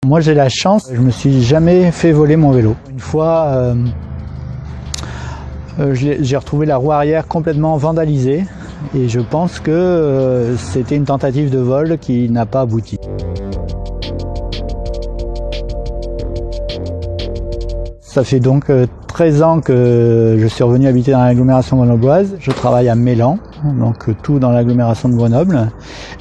Moi j'ai la chance, je me suis jamais fait voler mon vélo. Une fois, j'ai retrouvé la roue arrière complètement vandalisée et je pense que c'était une tentative de vol qui n'a pas abouti. Ça fait donc 13 ans que je suis revenu habiter dans l'agglomération grenobloise. Je travaille à Mélan, donc tout dans l'agglomération de Grenoble.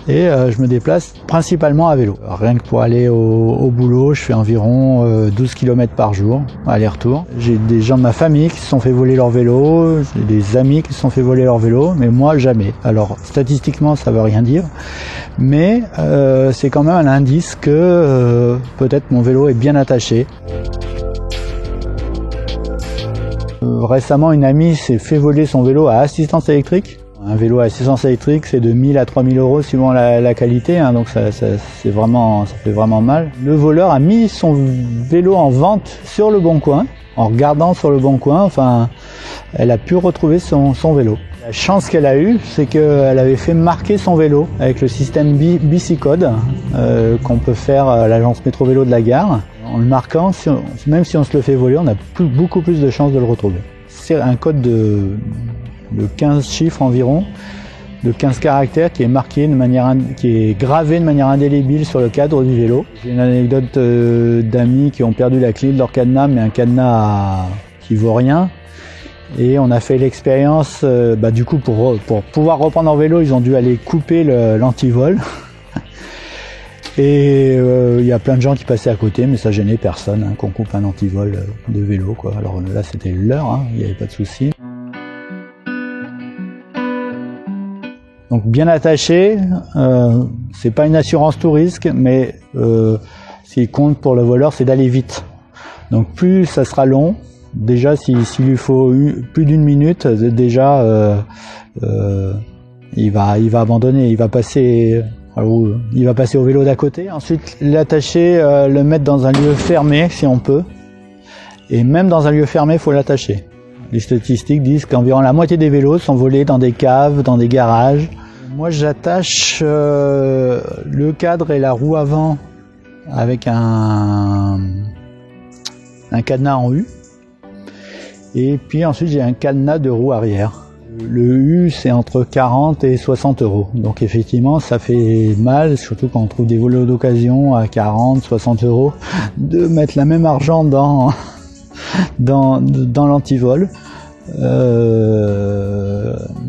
Et je me déplace principalement à vélo. Rien que pour aller au boulot, je fais environ 12 km par jour, aller-retour. J'ai des gens de ma famille qui se sont fait voler leur vélo, j'ai des amis qui se sont fait voler leur vélo, mais moi jamais. Alors statistiquement ça veut rien dire, mais c'est quand même un indice que peut-être mon vélo est bien attaché. Récemment, une amie s'est fait voler son vélo à assistance électrique. Un vélo à assistance électrique, c'est de 1000 à 3000 euros suivant la qualité, hein, donc ça fait vraiment mal. Le voleur a mis son vélo en vente sur le Bon Coin. En regardant sur le Bon Coin, enfin, elle a pu retrouver son vélo. La chance qu'elle a eue, c'est qu'elle avait fait marquer son vélo avec le système Bicicode qu'on peut faire à l'agence Métro Vélo de la gare. En le marquant, même si on se le fait voler, on a beaucoup plus de chances de le retrouver. C'est un code de 15 chiffres environ, de 15 caractères qui est marqué qui est gravé de manière indélébile sur le cadre du vélo. J'ai une anecdote d'amis qui ont perdu la clé de leur cadenas, mais un cadenas qui vaut rien. Et on a fait l'expérience, du coup pour pouvoir reprendre leur vélo, ils ont dû aller couper l'antivol. Et il y a plein de gens qui passaient à côté, mais ça gênait personne, hein, qu'on coupe un antivol de vélo, quoi. Alors là c'était leur, hein, il n'y avait pas de souci. Donc bien attaché, c'est pas une assurance tout risque, mais ce qui compte pour le voleur, c'est d'aller vite. Donc plus ça sera long, déjà s'il lui faut plus d'une minute, déjà il va abandonner, il va passer au vélo d'à côté. Ensuite l'attacher, le mettre dans un lieu fermé si on peut. Et même dans un lieu fermé, il faut l'attacher. Les statistiques disent qu'environ la moitié des vélos sont volés dans des caves, dans des garages. Moi j'attache le cadre et la roue avant avec un cadenas en U. Et puis ensuite j'ai un cadenas de roue arrière. Le U c'est entre 40 et 60 euros. Donc effectivement ça fait mal, surtout quand on trouve des vélos d'occasion à 40, 60 euros, de mettre le même argent dans l'antivol.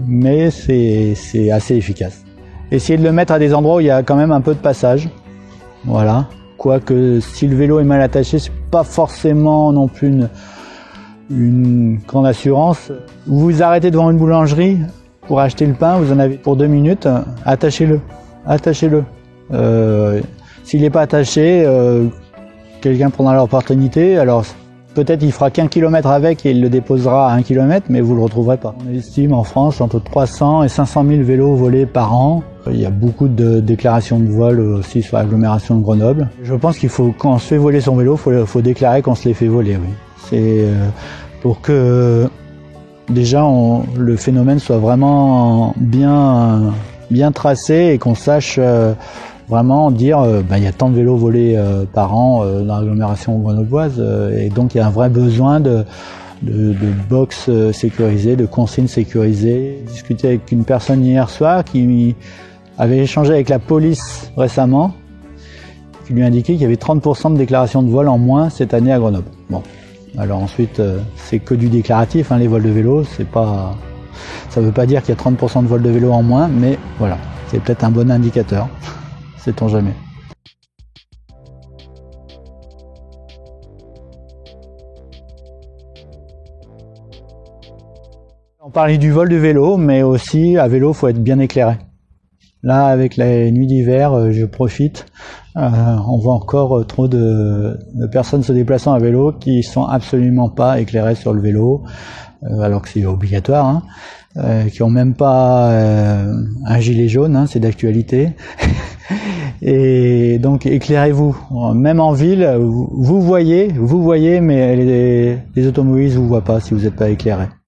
Mais c'est assez efficace. Essayez de le mettre à des endroits où il y a quand même un peu de passage. Voilà. Quoique si le vélo est mal attaché, c'est pas forcément non plus une grande assurance. Vous vous arrêtez devant une boulangerie pour acheter le pain, vous en avez pour 2 minutes, attachez-le. S'il n'est pas attaché, quelqu'un prendra l'opportunité. Alors peut-être il fera qu'1 kilomètre avec et il le déposera à 1 kilomètre, mais vous le retrouverez pas. On estime en France entre 300 et 500 000 vélos volés par an. Il y a beaucoup de déclarations de vol aussi sur l'agglomération de Grenoble. Je pense qu'il faut, quand on se fait voler son vélo, faut déclarer qu'on se l'est fait voler, oui. C'est pour que déjà le phénomène soit vraiment bien tracé et qu'on sache vraiment dire il y a tant de vélos volés par an dans l'agglomération grenobloise et donc il y a un vrai besoin de box sécurisées, de consignes sécurisées. J'ai discuté avec une personne hier soir qui avait échangé avec la police récemment, qui lui indiquait qu'il y avait 30% de déclarations de vol en moins cette année à Grenoble. Bon, alors ensuite c'est que du déclaratif, hein, les vols de vélo, ça veut pas dire qu'il y a 30% de vols de vélo en moins, mais voilà, c'est peut-être un bon indicateur. Sait-on jamais. On parlait du vol de vélo, mais aussi à vélo, faut être bien éclairé. Là, avec les nuits d'hiver, je profite. On voit encore trop de personnes se déplaçant à vélo qui sont absolument pas éclairées sur le vélo, alors que c'est obligatoire. Hein. Qui ont même pas un gilet jaune, hein, c'est d'actualité. Et donc éclairez-vous, même en ville, vous voyez, mais les automobilistes vous voient pas si vous n'êtes pas éclairé.